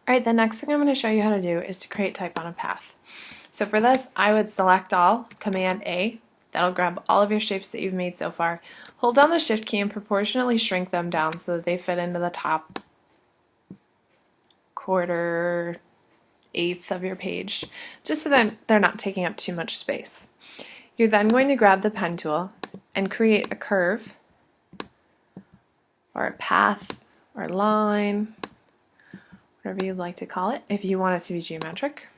Alright, the next thing I'm going to show you how to do is to create type on a path. So for this, I would select all, Command A. That'll grab all of your shapes that you've made so far. Hold down the Shift key and proportionally shrink them down so that they fit into the top quarter, eighth of your page, just so that they're not taking up too much space. You're then going to grab the pen tool and create a curve or a path or line, whatever you'd like to call it. If you want it to be geometric,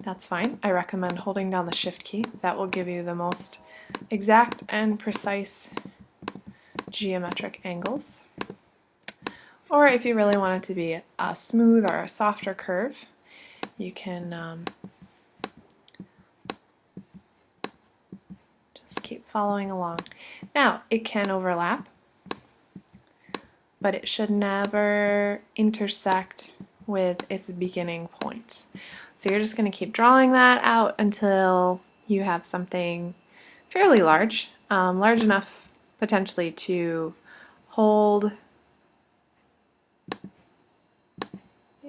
that's fine. I recommend holding down the Shift key. That will give you the most exact and precise geometric angles. Or if you really want it to be a smooth or a softer curve, you can just keep following along. Now, it can overlap, but it should never intersect with its beginning points. So you're just going to keep drawing that out until you have something fairly large, large enough potentially to hold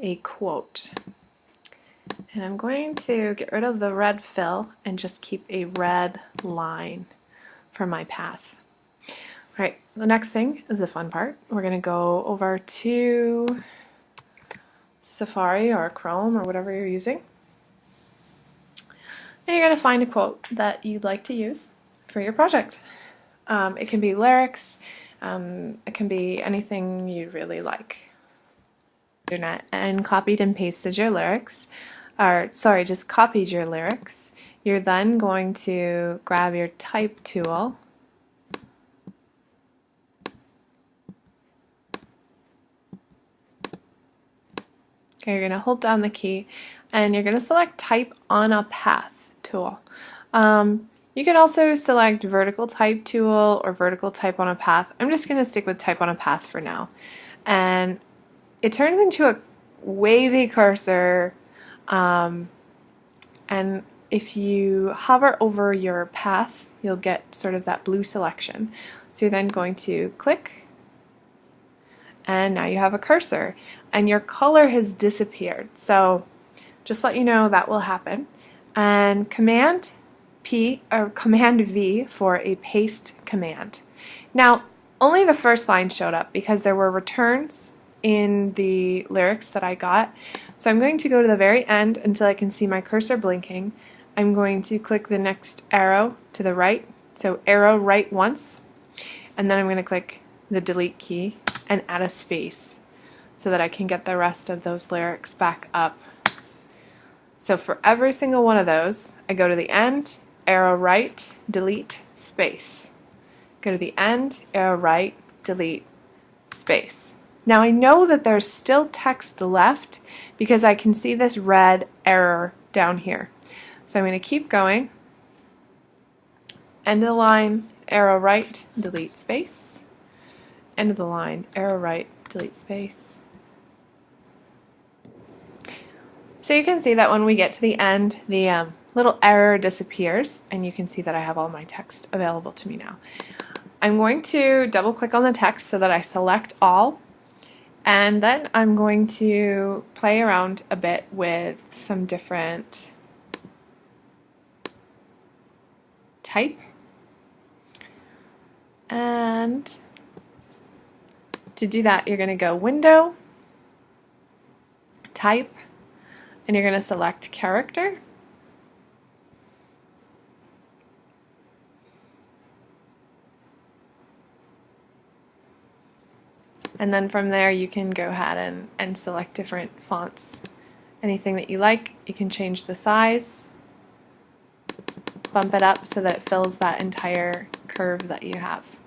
a quote. And I'm going to get rid of the red fill and just keep a red line for my path. Alright, the next thing is the fun part. We're going to go over to Safari or Chrome or whatever you're using. And you're going to find a quote that you'd like to use for your project. It can be lyrics, it can be anything you really like. Internet and copied and pasted your lyrics, or sorry, just copied your lyrics. You're then going to grab your type tool Okay, you're going to hold down the key and you're going to select Type on a Path tool. You can also select Vertical Type tool or Vertical Type on a Path. I'm just going to stick with Type on a Path for now. And it turns into a wavy cursor, and if you hover over your path, you'll get sort of that blue selection. So you're then going to click, and now you have a cursor and your color has disappeared. So just let you know that will happen. And Command P or Command V for a paste command. Now only the first line showed up because there were returns in the lyrics that I got. So I'm going to go to the very end until I can see my cursor blinking. I'm going to click the next arrow to the right, so arrow right once, and then I'm going to click the delete key and add a space so that I can get the rest of those lyrics back up. So for every single one of those, I go to the end, arrow right, delete, space. Go to the end, arrow right, delete, space. Now I know that there's still text left because I can see this red error down here. So I'm going to keep going. End of the line, arrow right, delete space. End of the line, arrow right, delete space. So you can see that when we get to the end, the little error disappears, and you can see that I have all my text available to me now. I'm going to double click on the text so that I select all, and then I'm going to play around a bit with some different type. And to do that, you're going to go Window, Type, and you're going to select Character. And then from there you can go ahead and select different fonts. Anything that you like. You can change the size, bump it up so that it fills that entire curve that you have.